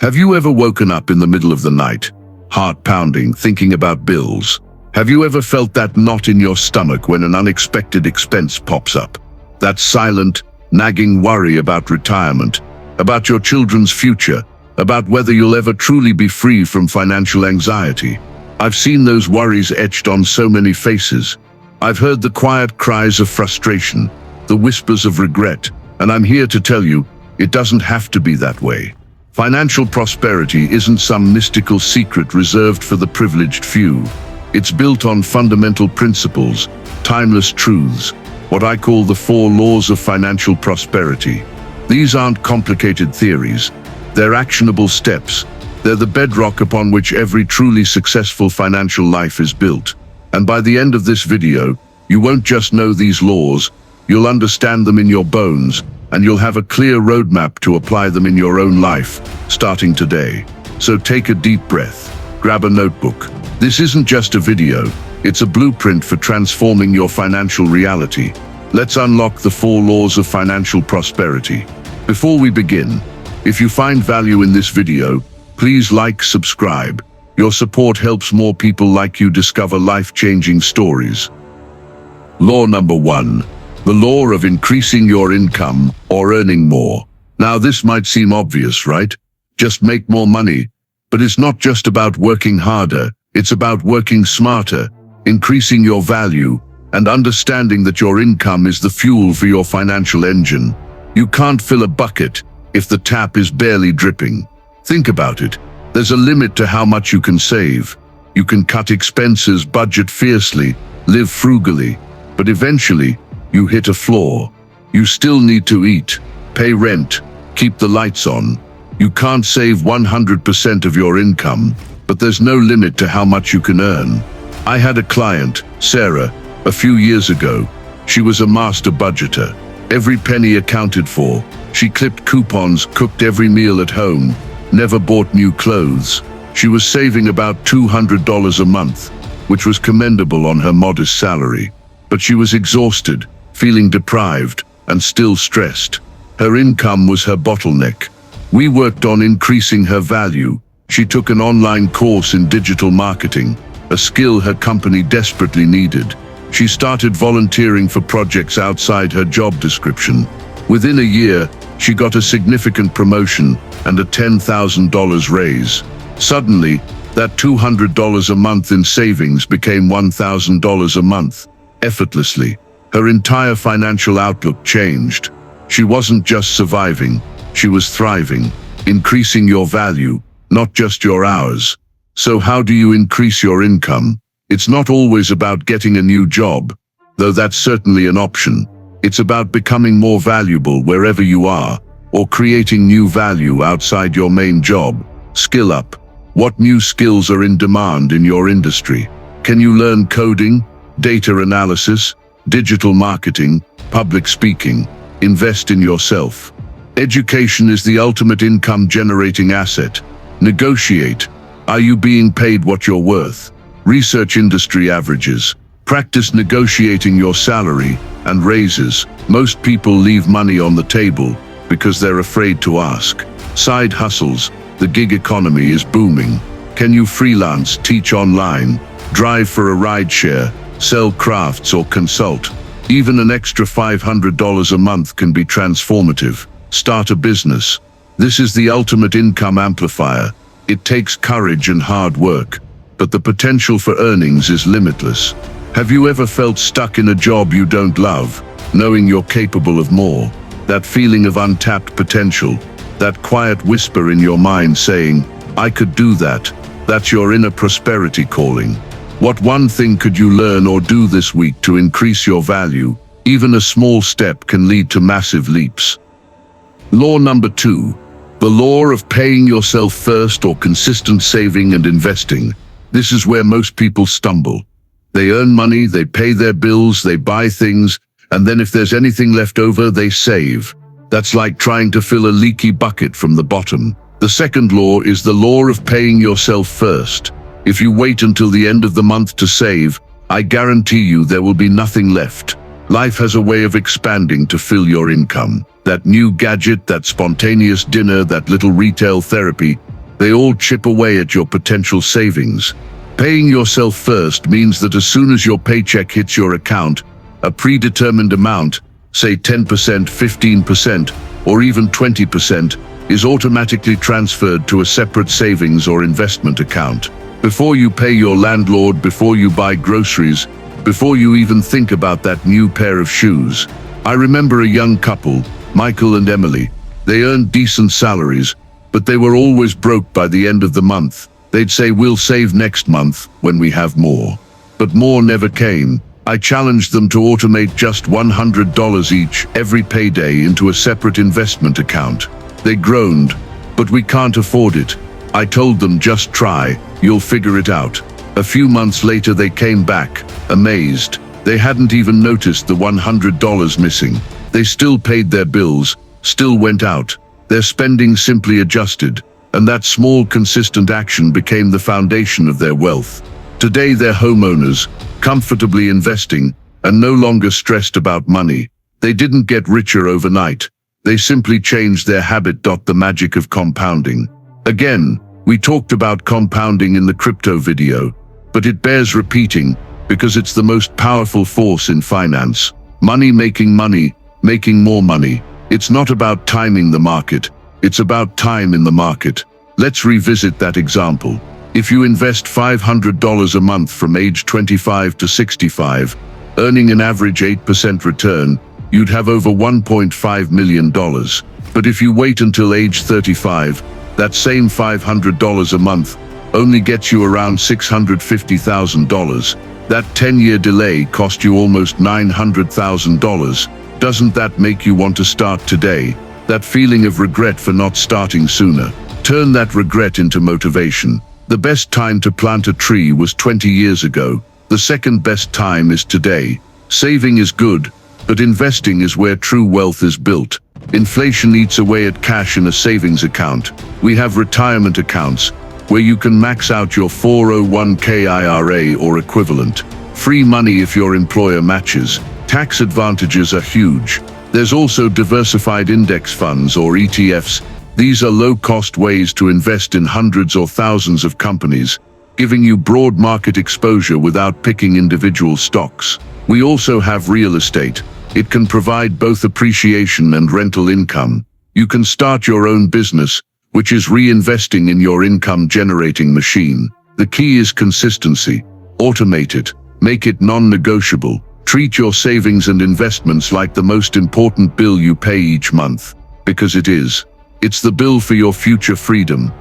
Have you ever woken up in the middle of the night, heart pounding, thinking about bills? Have you ever felt that knot in your stomach when an unexpected expense pops up? That silent, nagging worry about retirement, about your children's future, about whether you'll ever truly be free from financial anxiety. I've seen those worries etched on so many faces. I've heard the quiet cries of frustration, the whispers of regret, and I'm here to tell you, it doesn't have to be that way. Financial prosperity isn't some mystical secret reserved for the privileged few. It's built on fundamental principles, timeless truths, what I call the 4 laws of financial prosperity. These aren't complicated theories. They're actionable steps. They're the bedrock upon which every truly successful financial life is built. And by the end of this video, you won't just know these laws, you'll understand them in your bones, and you'll have a clear roadmap to apply them in your own life, starting today. So take a deep breath, grab a notebook. This isn't just a video, it's a blueprint for transforming your financial reality. Let's unlock the 4 laws of financial prosperity. Before we begin, if you find value in this video, please like, subscribe. Your support helps more people like you discover life-changing stories. Law number 1. The law of increasing your income or earning more. Now this might seem obvious, right? Just make more money. But it's not just about working harder, it's about working smarter, increasing your value, and understanding that your income is the fuel for your financial engine. You can't fill a bucket if the tap is barely dripping. Think about it. There's a limit to how much you can save. You can cut expenses, budget fiercely, live frugally, but eventually, you hit a floor. You still need to eat, pay rent, keep the lights on. You can't save 100% of your income, but there's no limit to how much you can earn. I had a client, Sarah, a few years ago. She was a master budgeter. Every penny accounted for. She clipped coupons, cooked every meal at home, never bought new clothes. She was saving about $200 a month, which was commendable on her modest salary. But she was exhausted, feeling deprived, and still stressed. Her income was her bottleneck. We worked on increasing her value. She took an online course in digital marketing, a skill her company desperately needed. She started volunteering for projects outside her job description. Within a year, she got a significant promotion and a $10,000 raise. Suddenly, that $200 a month in savings became $1,000 a month, effortlessly. Her entire financial outlook changed. She wasn't just surviving, she was thriving, increasing your value, not just your hours. So how do you increase your income? It's not always about getting a new job, though that's certainly an option. It's about becoming more valuable wherever you are, or creating new value outside your main job. Skill up. What new skills are in demand in your industry? Can you learn coding, data analysis, digital marketing, public speaking? Invest in yourself. Education is the ultimate income-generating asset. Negotiate. Are you being paid what you're worth? Research industry averages. Practice negotiating your salary and raises. Most people leave money on the table because they're afraid to ask. Side hustles. The gig economy is booming. Can you freelance, teach online, drive for a rideshare, sell crafts or consult? Even an extra $500 a month can be transformative. Start a business. This is the ultimate income amplifier. It takes courage and hard work, but the potential for earnings is limitless. Have you ever felt stuck in a job you don't love, knowing you're capable of more? That feeling of untapped potential, that quiet whisper in your mind saying, I could do that. That's your inner prosperity calling. What one thing could you learn or do this week to increase your value? Even a small step can lead to massive leaps. Law number 2. The law of paying yourself first or consistent saving and investing. This is where most people stumble. They earn money, they pay their bills, they buy things, and then if there's anything left over, they save. That's like trying to fill a leaky bucket from the bottom. The second law is the law of paying yourself first. If you wait until the end of the month to save, I guarantee you there will be nothing left. Life has a way of expanding to fill your income. That new gadget, that spontaneous dinner, that little retail therapy, They all chip away at your potential savings. Paying yourself first means that as soon as your paycheck hits your account, a predetermined amount, say 10%, 15%, or even 20%, is automatically transferred to a separate savings or investment account. Before you pay your landlord, before you buy groceries, before you even think about that new pair of shoes. I remember a young couple, Michael and Emily. They earned decent salaries, but they were always broke by the end of the month. They'd say, "We'll save next month when we have more." But more never came. I challenged them to automate just $100 each every payday into a separate investment account. They groaned, "But we can't afford it." I told them, "Just try, you'll figure it out." A few months later they came back, amazed. They hadn't even noticed the $100 missing. They still paid their bills, still went out. Their spending simply adjusted, and that small consistent action became the foundation of their wealth. Today they're homeowners, comfortably investing, and no longer stressed about money. They didn't get richer overnight. They simply changed their habit. The magic of compounding. Again, we talked about compounding in the crypto video, but it bears repeating because it's the most powerful force in finance. Money, making more money. It's not about timing the market, it's about time in the market. Let's revisit that example. If you invest $500 a month from age 25 to 65, earning an average 8% return, you'd have over $1.5 million. But if you wait until age 35, that same $500 a month only gets you around $650,000. That 10-year delay cost you almost $900,000. Doesn't that make you want to start today? That feeling of regret for not starting sooner. Turn that regret into motivation. The best time to plant a tree was 20 years ago. The second best time is today. Saving is good, but investing is where true wealth is built. Inflation eats away at cash in a savings account. We have retirement accounts, where you can max out your 401k IRA or equivalent. Free money if your employer matches. Tax advantages are huge. There's also diversified index funds or ETFs. These are low-cost ways to invest in hundreds or thousands of companies, giving you broad market exposure without picking individual stocks. We also have real estate. It can provide both appreciation and rental income. You can start your own business, which is reinvesting in your income-generating machine. The key is consistency. Automate it. Make it non-negotiable. Treat your savings and investments like the most important bill you pay each month. Because it is. It's the bill for your future freedom.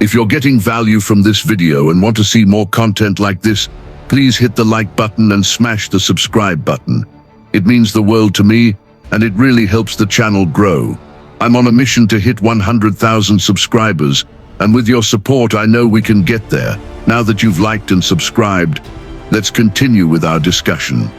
If you're getting value from this video and want to see more content like this, please hit the like button and smash the subscribe button. It means the world to me, and it really helps the channel grow. I'm on a mission to hit 100,000 subscribers, and with your support I know we can get there. Now that you've liked and subscribed, let's continue with our discussion.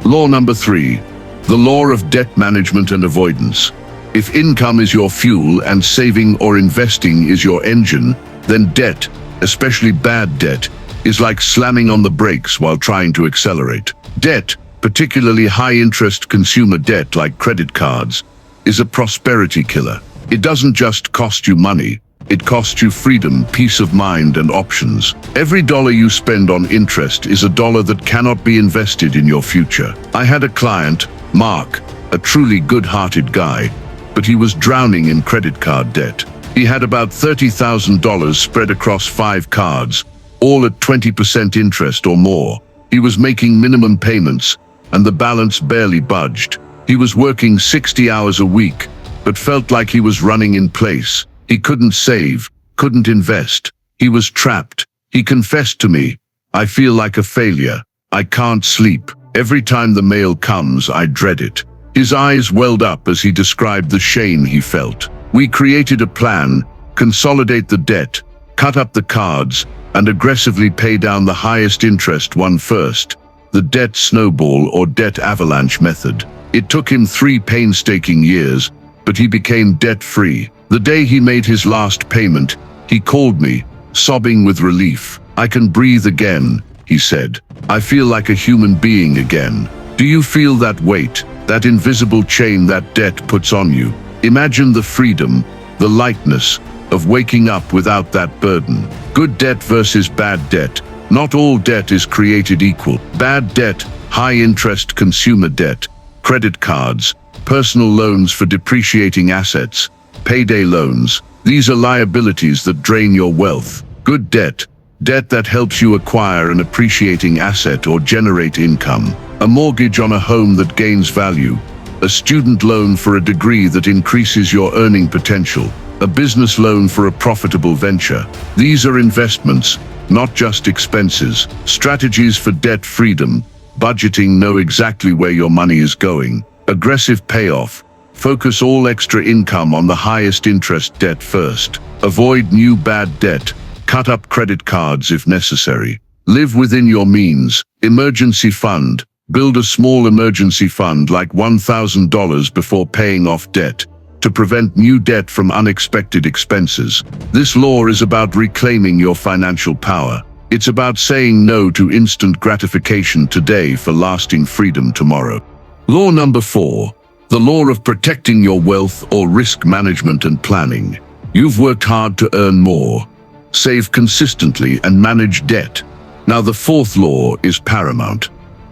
Law number 3. The law of debt management and avoidance. If income is your fuel and saving or investing is your engine, then debt, especially bad debt, is like slamming on the brakes while trying to accelerate. Debt, particularly high-interest consumer debt like credit cards, is a prosperity killer. It doesn't just cost you money, it costs you freedom, peace of mind, and options. Every dollar you spend on interest is a dollar that cannot be invested in your future. I had a client, Mark, a truly good-hearted guy, but he was drowning in credit card debt. He had about $30,000 spread across 5 cards, all at 20% interest or more. He was making minimum payments, and the balance barely budged. He was working 60 hours a week, but felt like he was running in place. He couldn't save, couldn't invest. He was trapped. He confessed to me, "I feel like a failure. I can't sleep. Every time the mail comes, I dread it." His eyes welled up as he described the shame he felt. We created a plan: consolidate the debt, cut up the cards, and aggressively pay down the highest interest one first. The debt snowball or debt avalanche method. It took him 3 painstaking years, but he became debt-free. The day he made his last payment, he called me, sobbing with relief. "I can breathe again," he said. "I feel like a human being again." Do you feel that weight, that invisible chain that debt puts on you? Imagine the freedom, the lightness, of waking up without that burden. Good debt versus bad debt. Not all debt is created equal. Bad debt, high-interest consumer debt, credit cards, personal loans for depreciating assets, payday loans. These are liabilities that drain your wealth. Good debt, debt that helps you acquire an appreciating asset or generate income. A mortgage on a home that gains value. A student loan for a degree that increases your earning potential. A business loan for a profitable venture. These are investments, not just expenses. Strategies for debt freedom. Budgeting, know exactly where your money is going. Aggressive payoff. Focus all extra income on the highest interest debt first. Avoid new bad debt. Cut up credit cards if necessary. Live within your means. Emergency fund. Build a small emergency fund like $1,000 before paying off debt, to prevent new debt from unexpected expenses. This law is about reclaiming your financial power. It's about saying no to instant gratification today for lasting freedom tomorrow. Law number 4. The law of protecting your wealth, or risk management and planning. You've worked hard to earn more, save consistently, and manage debt. Now the 4th law is paramount.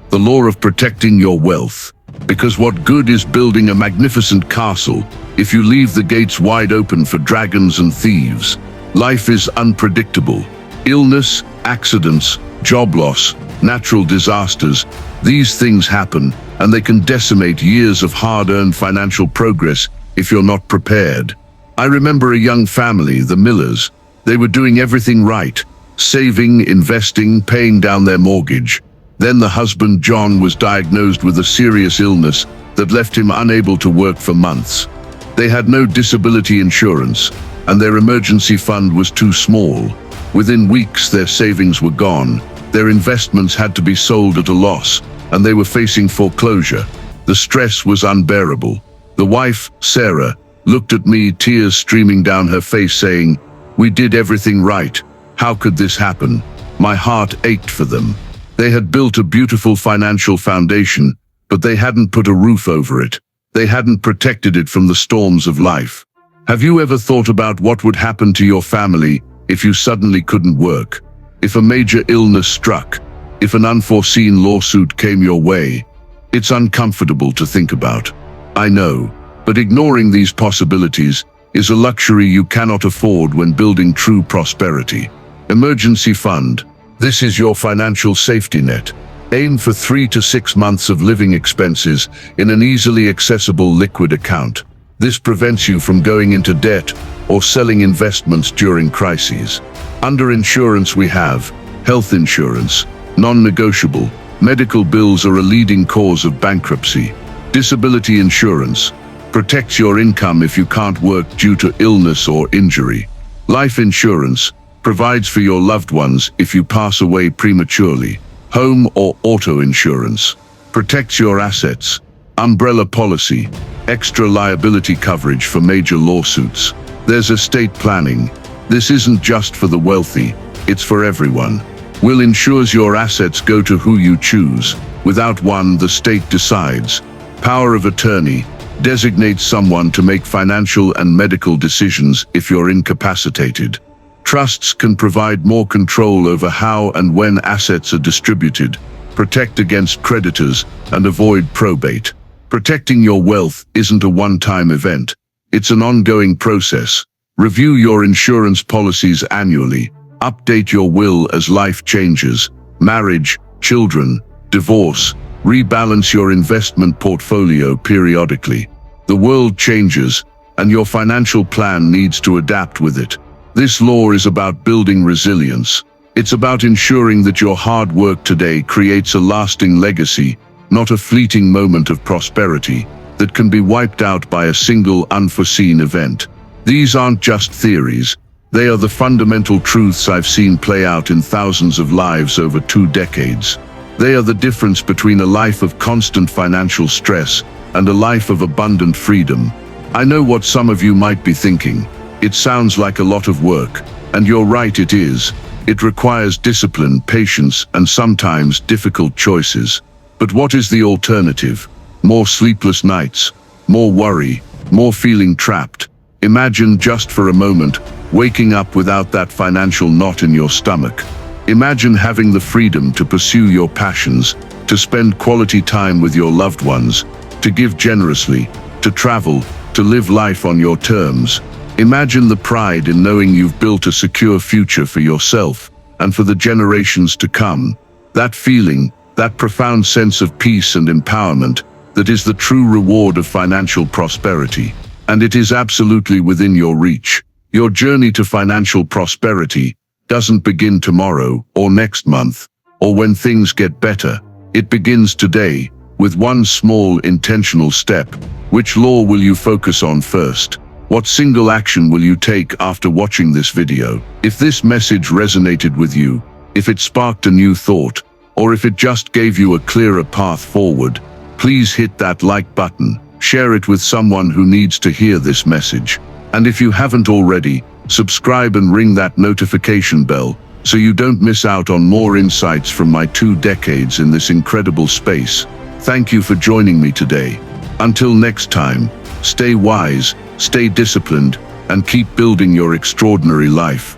The law of protecting your wealth. Because what good is building a magnificent castle if you leave the gates wide open for dragons and thieves? Life is unpredictable. Illness, accidents, job loss, natural disasters, these things happen, and they can decimate years of hard-earned financial progress if you're not prepared. I remember a young family, the Millers. They were doing everything right, saving, investing, paying down their mortgage. Then the husband, John, was diagnosed with a serious illness that left him unable to work for months. They had no disability insurance, and their emergency fund was too small. Within weeks, their savings were gone. Their investments had to be sold at a loss, and they were facing foreclosure. The stress was unbearable. The wife, Sarah, looked at me, tears streaming down her face, saying, "We did everything right. How could this happen?" My heart ached for them. They had built a beautiful financial foundation, but they hadn't put a roof over it. They hadn't protected it from the storms of life. Have you ever thought about what would happen to your family if you suddenly couldn't work? If a major illness struck? If an unforeseen lawsuit came your way? It's uncomfortable to think about. I know, but ignoring these possibilities is a luxury you cannot afford when building true prosperity. Emergency fund. This is your financial safety net. Aim for 3 to 6 months of living expenses in an easily accessible liquid account. This prevents you from going into debt or selling investments during crises. Under insurance we have health insurance, non-negotiable. Medical bills are a leading cause of bankruptcy. Disability insurance protects your income if you can't work due to illness or injury. Life insurance provides for your loved ones if you pass away prematurely. Home or auto insurance protects your assets. Umbrella policy, extra liability coverage for major lawsuits. There's estate planning. This isn't just for the wealthy, it's for everyone. Will ensures your assets go to who you choose. Without one, the state decides. Power of attorney designates someone to make financial and medical decisions if you're incapacitated. Trusts can provide more control over how and when assets are distributed, protect against creditors, and avoid probate. Protecting your wealth isn't a one-time event. It's an ongoing process. Review your insurance policies annually. Update your will as life changes. Marriage, children, divorce. Rebalance your investment portfolio periodically. The world changes, and your financial plan needs to adapt with it. This law is about building resilience. It's about ensuring that your hard work today creates a lasting legacy, not a fleeting moment of prosperity that can be wiped out by a single unforeseen event. These aren't just theories. They are the fundamental truths I've seen play out in thousands of lives over 2 decades. They are the difference between a life of constant financial stress and a life of abundant freedom. I know what some of you might be thinking. It sounds like a lot of work, and you're right, it is. It requires discipline, patience, and sometimes difficult choices. But what is the alternative? More sleepless nights, more worry, more feeling trapped. Imagine just for a moment waking up without that financial knot in your stomach. Imagine having the freedom to pursue your passions, to spend quality time with your loved ones, to give generously, to travel, to live life on your terms. Imagine the pride in knowing you've built a secure future for yourself and for the generations to come. That feeling, that profound sense of peace and empowerment, that is the true reward of financial prosperity. And it is absolutely within your reach. Your journey to financial prosperity doesn't begin tomorrow or next month or when things get better. It begins today with one small intentional step. Which law will you focus on first? What single action will you take after watching this video? If this message resonated with you, if it sparked a new thought, or if it just gave you a clearer path forward, please hit that like button, share it with someone who needs to hear this message. And if you haven't already, subscribe and ring that notification bell so you don't miss out on more insights from my 2 decades in this incredible space. Thank you for joining me today. Until next time, stay wise, stay disciplined, and keep building your extraordinary life.